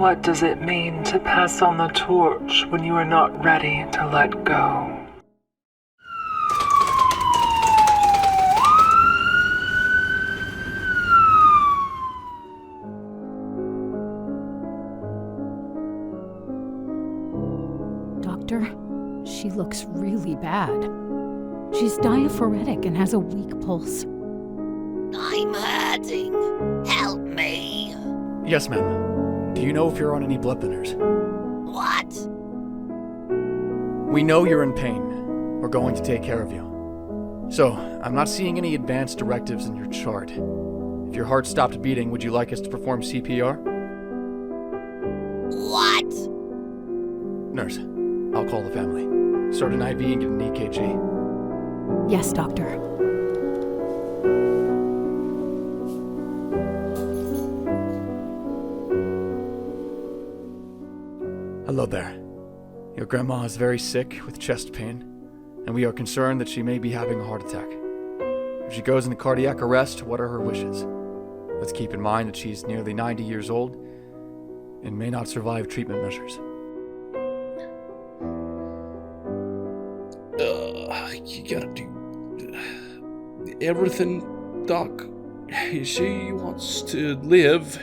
What does it mean to pass on the torch when you are not ready to let go? Doctor, she looks really bad. She's diaphoretic and has a weak pulse. I'm hurting. Help me. Yes, ma'am. Do you know if you're on any blood thinners? What? We know you're in pain. We're going to take care of you. So, I'm not seeing any advanced directives in your chart. If your heart stopped beating, would you like us to perform CPR? What? Nurse, I'll call the family. Start an IV and get an EKG. Yes, doctor. Hello there. Your grandma is very sick with chest pain, and we are concerned that she may be having a heart attack. If she goes into cardiac arrest, what are her wishes? Let's keep in mind that she's nearly 90 years old and may not survive treatment measures. You gotta do everything, Doc. She wants to live.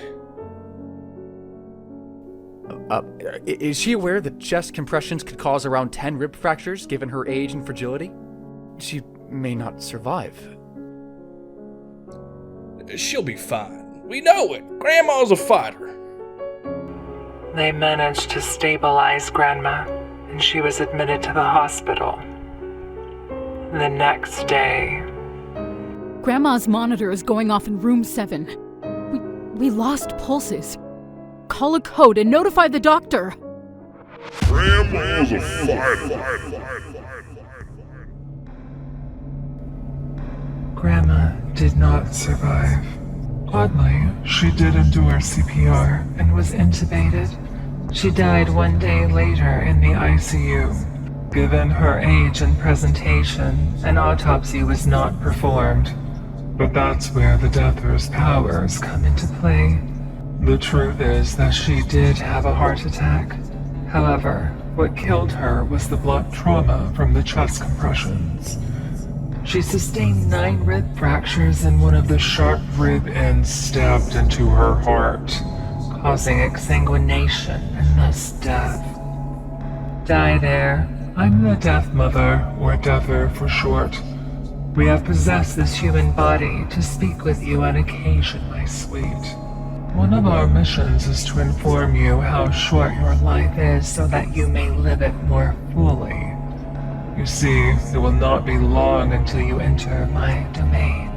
Is she aware that chest compressions could cause around 10 rib fractures given her age and fragility? She may not survive. She'll be fine. We know it. Grandma's a fighter. They managed to stabilize Grandma, and she was admitted to the hospital. The next day, Grandma's monitor is going off in room 7. We lost pulses. Call a code and notify the doctor. Grandma's a fighter. Grandma did not survive. Oddly, she did endure CPR and was intubated. She died one day later in the ICU. Given her age and presentation, an autopsy was not performed. But that's where the deather's powers come into play. The truth is that she did have a heart attack. However, what killed her was the blunt trauma from the chest compressions. She sustained 9 rib fractures and one of the sharp rib ends stabbed into her heart, causing exsanguination and thus death. Die there. I'm the Death Mother, or Deather for short. We have possessed this human body to speak with you on occasion, my sweet. One of our missions is to inform you how short your life is so that you may live it more fully. You see, it will not be long until you enter my domain.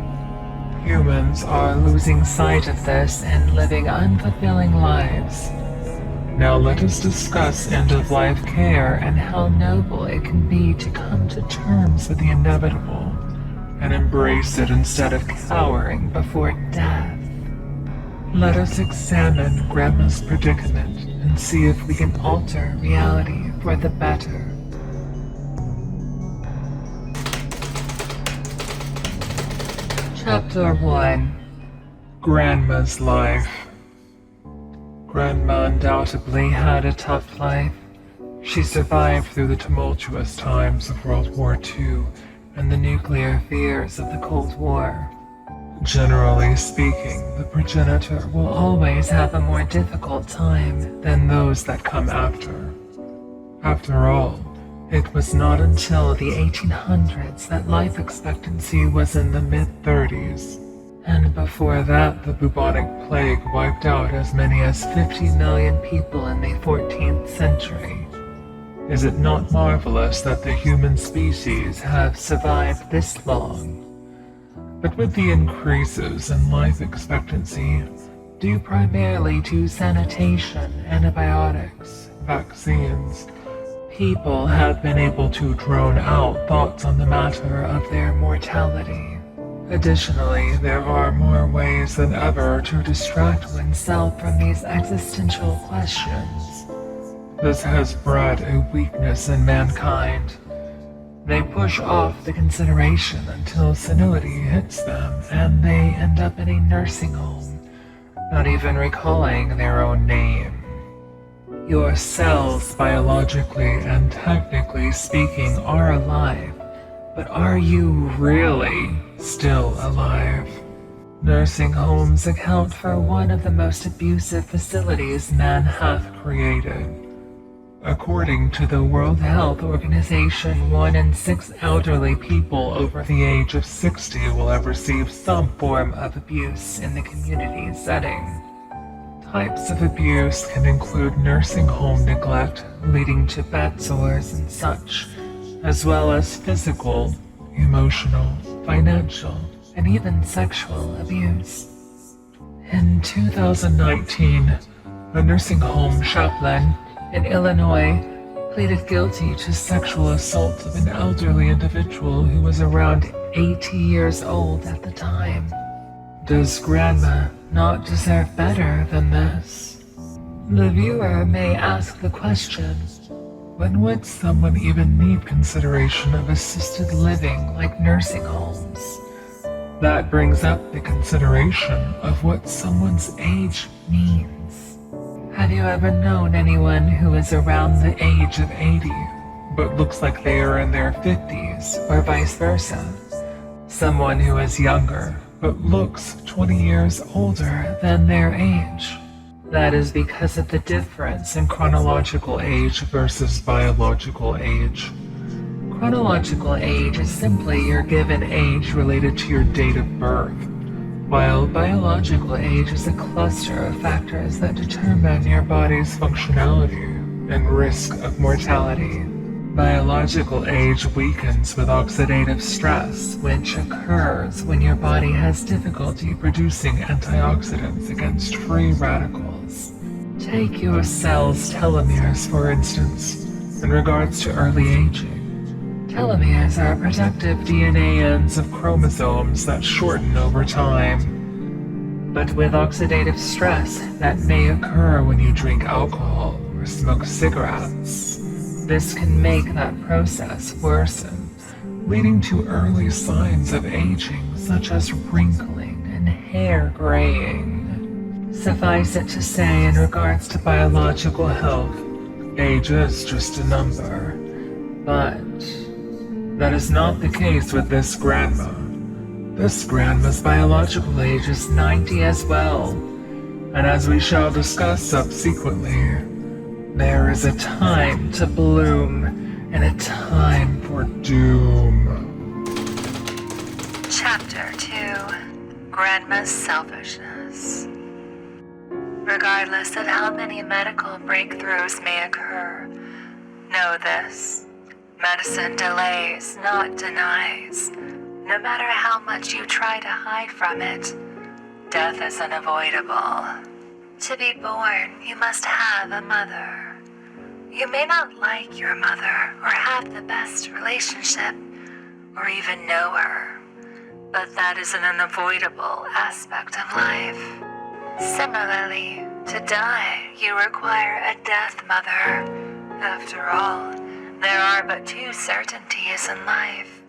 Humans are losing sight of this and living unfulfilling lives. Now let us discuss end-of-life care and how noble it can be to come to terms with the inevitable and embrace it instead of cowering before death. Let us examine Grandma's predicament and see if we can alter reality for the better. Chapter 1. Grandma's Life. Grandma undoubtedly had a tough life. She survived through the tumultuous times of World War II and the nuclear fears of the Cold War. Generally speaking, the progenitor will always have a more difficult time than those that come after. After all, it was not until the 1800s that life expectancy was in the mid-30s. And before that, the bubonic plague wiped out as many as 50 million people in the 14th century. Is it not marvelous that the human species have survived this long? But with the increases in life expectancy, due primarily to sanitation, antibiotics, vaccines, people have been able to drone out thoughts on the matter of their mortality. Additionally, there are more ways than ever to distract oneself from these existential questions. This has bred a weakness in mankind. They push off the consideration until senility hits them and they end up in a nursing home, not even recalling their own name. Your cells, biologically and technically speaking, are alive. But are you really still alive? Nursing homes account for one of the most abusive facilities man hath created. According to the World Health Organization, 1 in 6 elderly people over the age of 60 will have received some form of abuse in the community setting. Types of abuse can include nursing home neglect, leading to bed sores and such, as well as physical, emotional, financial, and even sexual abuse. In 2019, a nursing home chaplain in Illinois pleaded guilty to sexual assault of an elderly individual who was around 80 years old at the time. Does Grandma not deserve better than this? The viewer may ask the question, when would someone even need consideration of assisted living like nursing homes? That brings up the consideration of what someone's age means. Have you ever known anyone who is around the age of 80, but looks like they are in their 50s, or vice versa? Someone who is younger, but looks 20 years older than their age. That is because of the difference in chronological age versus biological age. Chronological age is simply your given age related to your date of birth, while biological age is a cluster of factors that determine your body's functionality and risk of mortality. Biological age weakens with oxidative stress, which occurs when your body has difficulty producing antioxidants against free radicals. Take your cell's telomeres, for instance, in regards to early aging. Telomeres are protective DNA ends of chromosomes that shorten over time. But with oxidative stress that may occur when you drink alcohol or smoke cigarettes, this can make that process worsen, leading to early signs of aging such as wrinkling and hair graying. Suffice it to say, in regards to biological health, age is just a number. But that is not the case with this grandma. This grandma's biological age is 90 as well, and as we shall discuss subsequently, there is a time to bloom and a time for doom. Chapter 2: Grandma's Selfishness. Regardless of how many medical breakthroughs may occur, know this: medicine delays, not denies. No matter how much you try to hide from it, death is unavoidable. To be born, you must have a mother. You may not like your mother or have the best relationship or even know her, but that is an unavoidable aspect of life. Similarly, to die, you require a death mother. After all, there are but 2 certainties in life.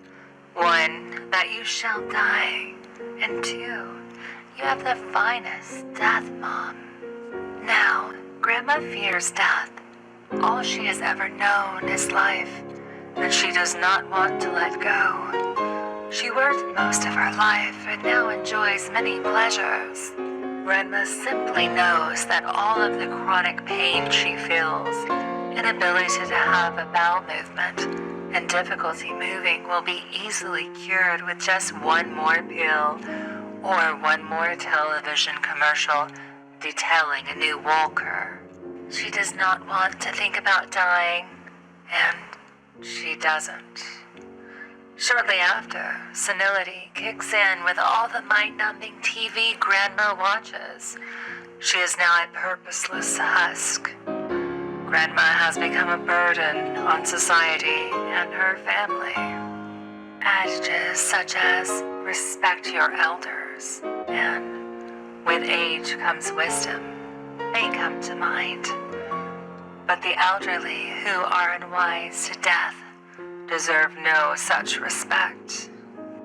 1, that you shall die, and 2, you have the finest death mom. Now, Grandma fears death. All she has ever known is life, and she does not want to let go. She worked most of her life and now enjoys many pleasures. Grandma simply knows that all of the chronic pain she feels, inability to have a bowel movement, and difficulty moving will be easily cured with just 1 more pill or 1 more television commercial detailing a new walker. She does not want to think about dying, and she doesn't. Shortly after, senility kicks in with all the mind-numbing TV Grandma watches. She is now a purposeless husk. Grandma has become a burden on society and her family. Adages such as respect your elders and with age comes wisdom may come to mind. But the elderly who are unwise to death deserve no such respect.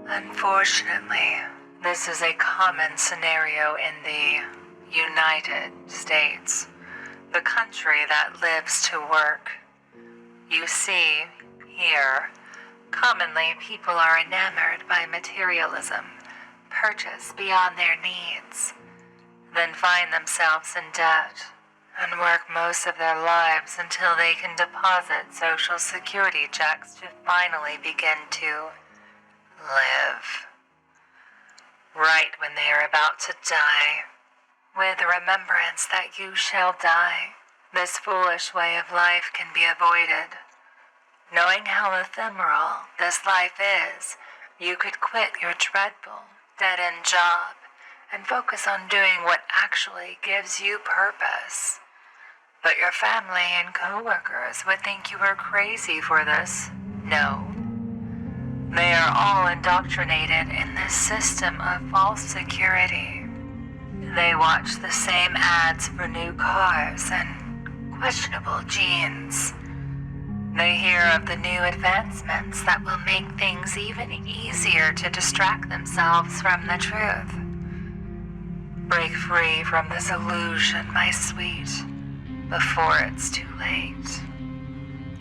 Unfortunately, this is a common scenario in the United States. the country that lives to work. You see, here, commonly people are enamored by materialism, purchase beyond their needs, then find themselves in debt and work most of their lives until they can deposit Social Security checks to finally begin to live. Right when they are about to die, with the remembrance that you shall die, this foolish way of life can be avoided. Knowing how ephemeral this life is, you could quit your dreadful, dead-end job and focus on doing what actually gives you purpose. But your family and co-workers would think you are crazy for this. No. They are all indoctrinated in this system of false security. They watch the same ads for new cars and questionable jeans. They hear of the new advancements that will make things even easier to distract themselves from the truth. Break free from this illusion, my sweet, before it's too late.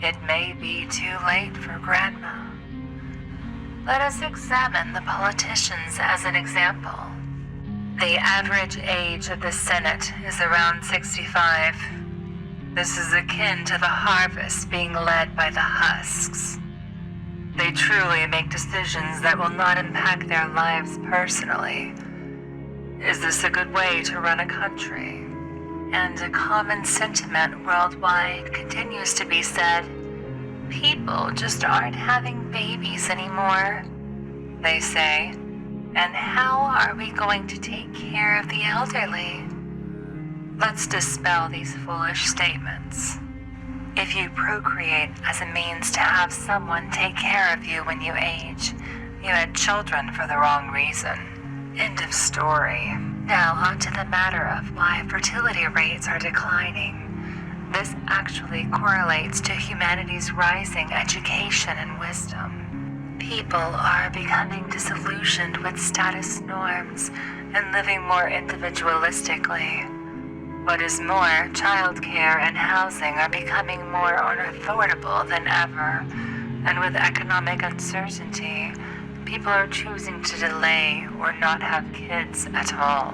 It may be too late for Grandma. Let us examine the politicians as an example. The average age of the Senate is around 65. This is akin to the harvest being led by the husks. They truly make decisions that will not impact their lives personally. Is this a good way to run a country? And a common sentiment worldwide continues to be said, people just aren't having babies anymore, they say. And how are we going to take care of the elderly? Let's dispel these foolish statements. If you procreate as a means to have someone take care of you when you age, you had children for the wrong reason. End of story. Now on to the matter of why fertility rates are declining. This actually correlates to humanity's rising education and wisdom. People are becoming disillusioned with status norms and living more individualistically. What is more, childcare and housing are becoming more unaffordable than ever, and with economic uncertainty, people are choosing to delay or not have kids at all.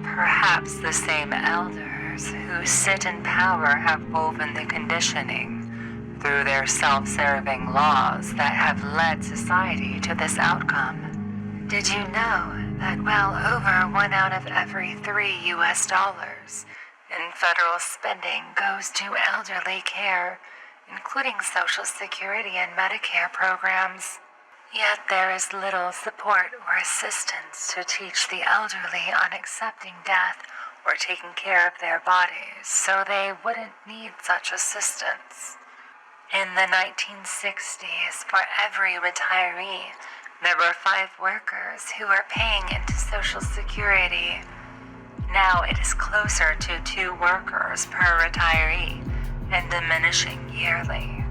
Perhaps the same elders who sit in power have woven the conditioning through their self-serving laws that have led society to this outcome. Did you know that well over 1 out of every 3 US dollars in federal spending goes to elderly care, including Social Security and Medicare programs? Yet there is little support or assistance to teach the elderly on accepting death or taking care of their bodies, so they wouldn't need such assistance. In the 1960s, for every retiree, there were 5 workers who were paying into Social Security. Now it is closer to 2 workers per retiree and diminishing yearly.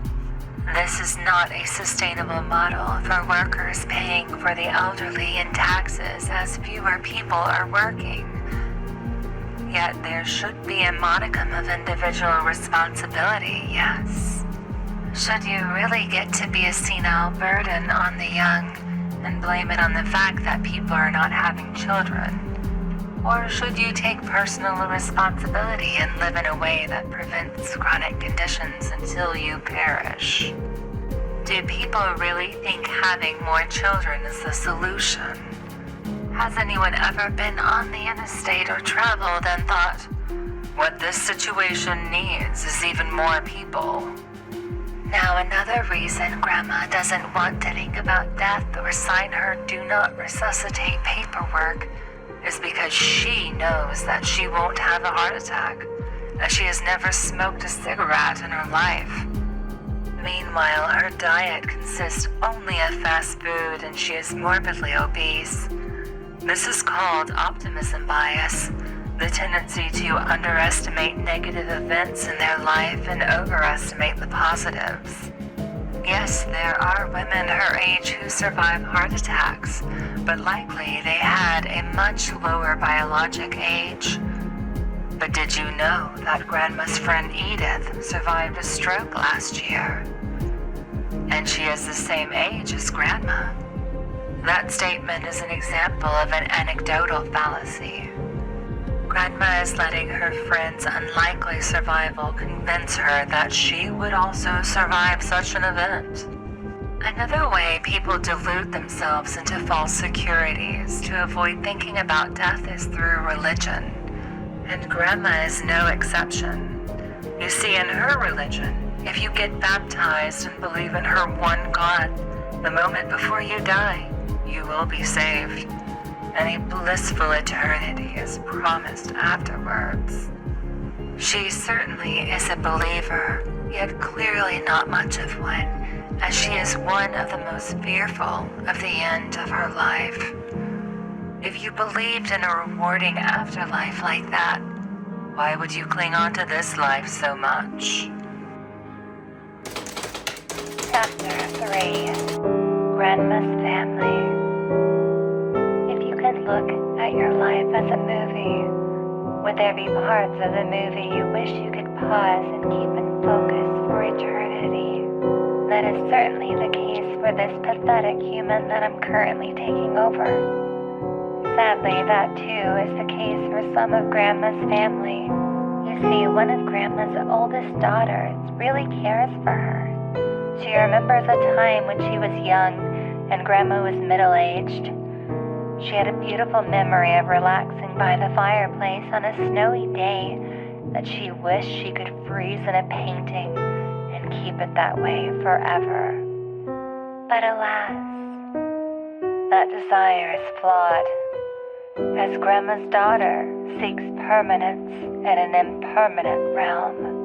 This is not a sustainable model for workers paying for the elderly in taxes, as fewer people are working. Yet there should be a modicum of individual responsibility, yes. Should you really get to be a senile burden on the young and blame it on the fact that people are not having children? Or should you take personal responsibility and live in a way that prevents chronic conditions until you perish? Do people really think having more children is the solution? Has anyone ever been on the interstate or traveled and thought, what this situation needs is even more people? Now another reason Grandma doesn't want to think about death or sign her do not resuscitate paperwork is because she knows that she won't have a heart attack, as she has never smoked a cigarette in her life. Meanwhile, her diet consists only of fast food and she is morbidly obese. This is called optimism bias, the tendency to underestimate negative events in their life and overestimate the positives. Yes, there are women her age who survive heart attacks, but likely they had a much lower biologic age. But did you know that Grandma's friend Edith survived a stroke last year? And she is the same age as Grandma. That statement is an example of an anecdotal fallacy. Grandma is letting her friend's unlikely survival convince her that she would also survive such an event. Another way people delude themselves into false securities to avoid thinking about death is through religion. And Grandma is no exception. You see, in her religion, if you get baptized and believe in her one God, the moment before you die, you will be saved. And a blissful eternity is promised afterwards. She certainly is a believer, yet clearly not much of one, as she is one of the most fearful of the end of her life. If you believed in a rewarding afterlife like that, why would you cling on to this life so much? Chapter 3. Grandma's Family. If you could look at your life as a movie, would there be parts of the movie you wish you could pause and keep in focus for eternity? That is certainly the case for this pathetic human that I'm currently taking over. Sadly, that too is the case for some of Grandma's family. You see, one of Grandma's oldest daughters really cares for her. She remembers a time when she was young and Grandma was middle-aged. She had a beautiful memory of relaxing by the fireplace on a snowy day that she wished she could freeze in a painting and keep it that way forever. But alas, that desire is flawed, as Grandma's daughter seeks permanence in an impermanent realm.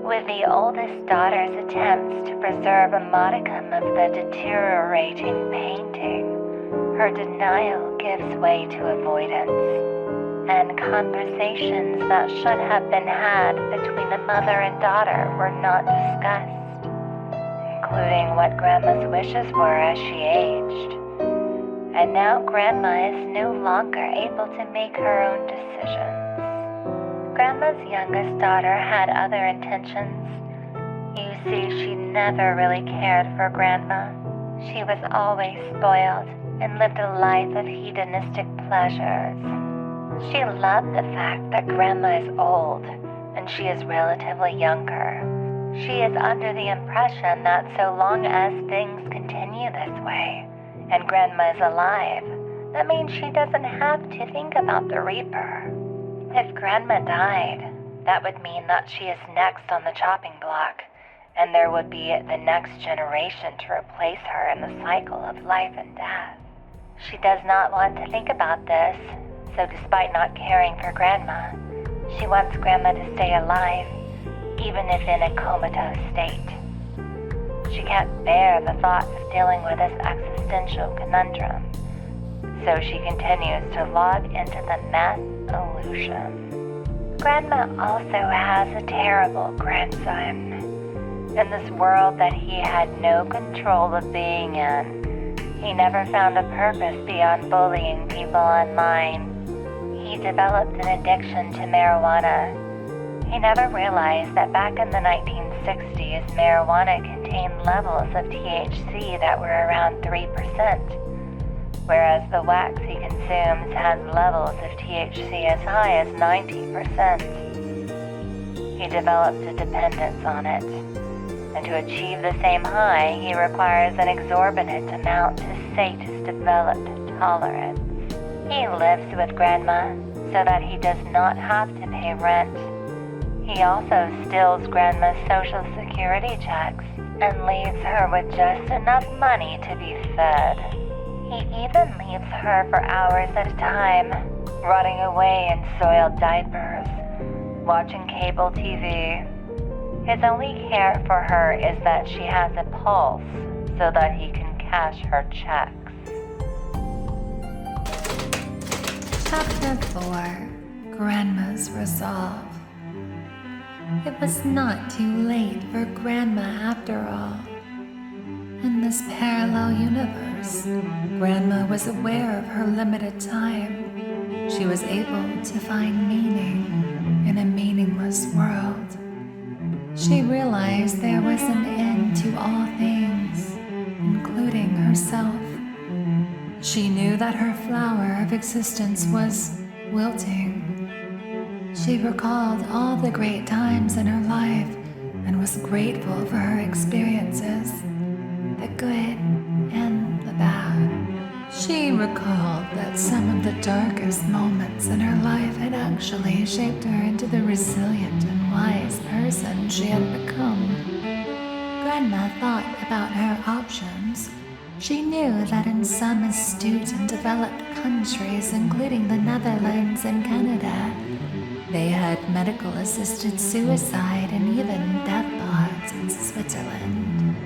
With the oldest daughter's attempts to preserve a modicum of the deteriorating painting, her denial gives way to avoidance, and conversations that should have been had between the mother and daughter were not discussed, including what Grandma's wishes were as she aged. And now Grandma is no longer able to make her own decisions. Grandma's youngest daughter had other intentions. You see, she never really cared for Grandma. She was always spoiled and lived a life of hedonistic pleasures. She loved the fact that Grandma is old and she is relatively younger. She is under the impression that so long as things continue this way and Grandma is alive, that means she doesn't have to think about the Reaper. If Grandma died, that would mean that she is next on the chopping block, and there would be the next generation to replace her in the cycle of life and death. She does not want to think about this, so despite not caring for Grandma, she wants Grandma to stay alive, even if in a comatose state. She can't bear the thought of dealing with this existential conundrum, so she continues to log into the mass illusion. Grandma also has a terrible grandson. In this world that he had no control of being in, he never found a purpose beyond bullying people online. He developed an addiction to marijuana. He never realized that back in the 1960s, marijuana contained levels of THC that were around 3%. Whereas the wax he consumes has levels of THC as high as 90%. He developed a dependence on it, and to achieve the same high, he requires an exorbitant amount to sate his developed tolerance. He lives with Grandma so that he does not have to pay rent. He also steals Grandma's Social Security checks and leaves her with just enough money to be fed. He even leaves her for hours at a time, rotting away in soiled diapers, watching cable TV. His only care for her is that she has a pulse so that he can cash her checks. Chapter 4. Grandma's Resolve. It was not too late for Grandma after all. In this parallel universe, Grandma was aware of her limited time. She was able to find meaning. in a meaningless world. She realized there was an end to all things, including herself. She knew that her flower of existence was wilting. She recalled all the great times in her life and was grateful for her experiences, the good and the bad. She recalled that some of the darkest moments in her life had actually shaped her into the resilient and wise person she had become. Grandma thought about her options. She knew that in some astute and developed countries, including the Netherlands and Canada, they had medical-assisted suicide and even death pods in Switzerland,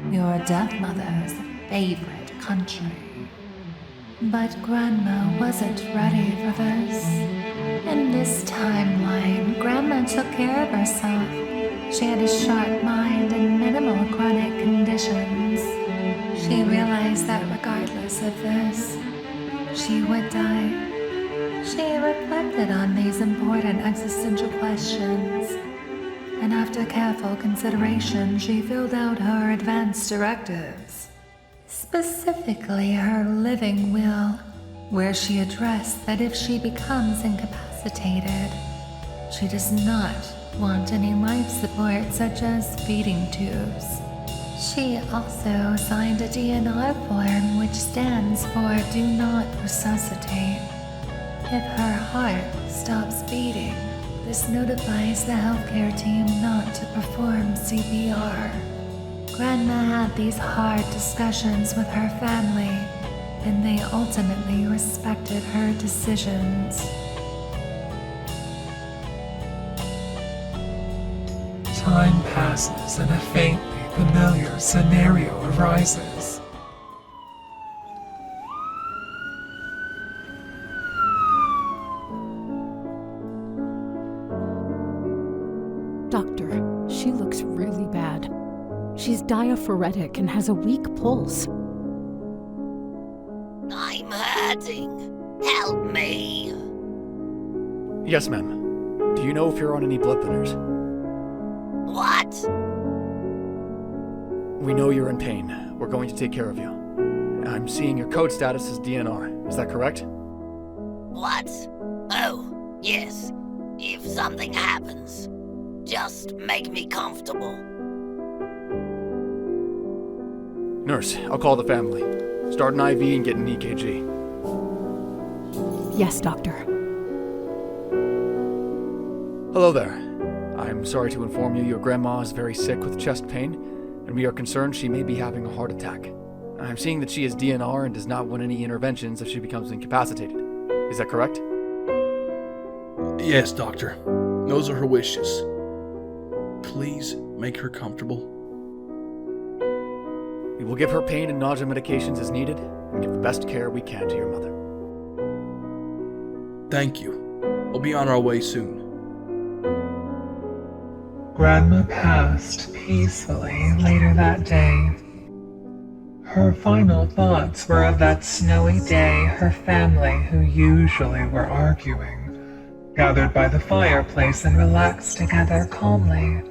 your death mother's favorite country. But Grandma wasn't ready for this. In this timeline, Grandma took care of herself. She had a sharp mind and minimal chronic conditions. She realized that regardless of this, she would die. She reflected on these important existential questions, and after careful consideration, she filled out her advanced directives, specifically her living will, where she addressed that if she becomes incapacitated, she does not want any life support such as feeding tubes. She also signed a DNR form which stands for Do Not Resuscitate. If her heart stops beating, this notifies the healthcare team not to perform CPR. Grandma had these hard discussions with her family, and they ultimately respected her decisions. Time passes and a faintly familiar scenario arises. Doctor, she looks really bad. She's diaphoretic and has a weak pulse. I'm hurting. Help me. Yes, ma'am. Do you know if you're on any blood thinners? What? We know you're in pain. We're going to take care of you. I'm seeing your code status is DNR. Is that correct? What? Oh, yes. If something happens, just make me comfortable. Nurse, I'll call the family. Start an IV and get an EKG. Yes, doctor. Hello there. I'm sorry to inform you your grandma is very sick with chest pain, and we are concerned she may be having a heart attack. I'm seeing that she is DNR and does not want any interventions if she becomes incapacitated. Is that correct? Yes, Doctor. Those are her wishes. Please make her comfortable. We will give her pain and nausea medications as needed and give the best care we can to your mother. Thank you. We'll be on our way soon. Grandma passed peacefully later that day. Her final thoughts were of that snowy day her family, who usually were arguing, gathered by the fireplace and relaxed together calmly,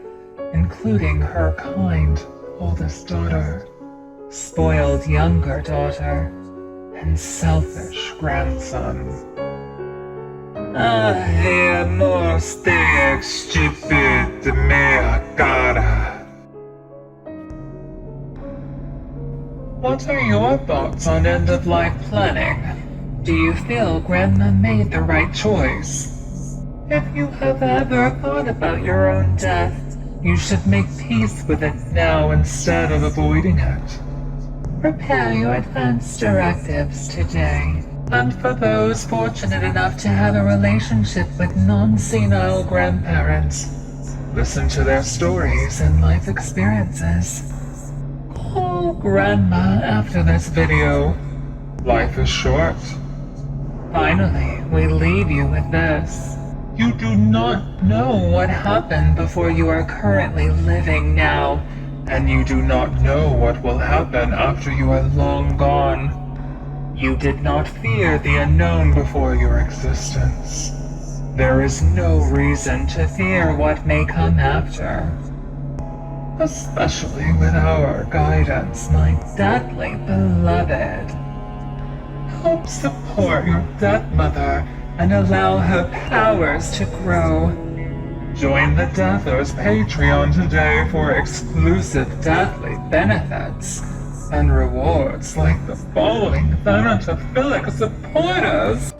including her kind oldest daughter, spoiled younger daughter, and selfish grandson. No steg stupid mea cara. What are your thoughts on end-of-life planning? Do you feel Grandma made the right choice? If you have ever thought about your own death, you should make peace with it now instead of avoiding it. Prepare your advanced directives today. And for those fortunate enough to have a relationship with non-senile grandparents, listen to their stories and life experiences. Call Grandma after this video. Life is short. Finally, we leave you with this. You do not know what happened before you are currently living now, and you do not know what will happen after you are long gone. You did not fear the unknown before your existence. There is no reason to fear what may come after. Especially with our guidance, my deadly beloved. Help support your dead mother and allow her powers to grow. Join the Deathers Patreon today for exclusive deathly benefits and rewards like the following thanatophilic supporters.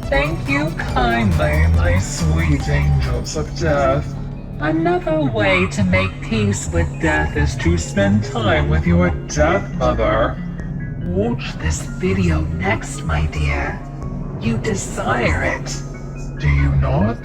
Thank you kindly, my sweet angels of death. Another way to make peace with death is to spend time with your death mother. Watch this video next, my dear. You desire it, do you not?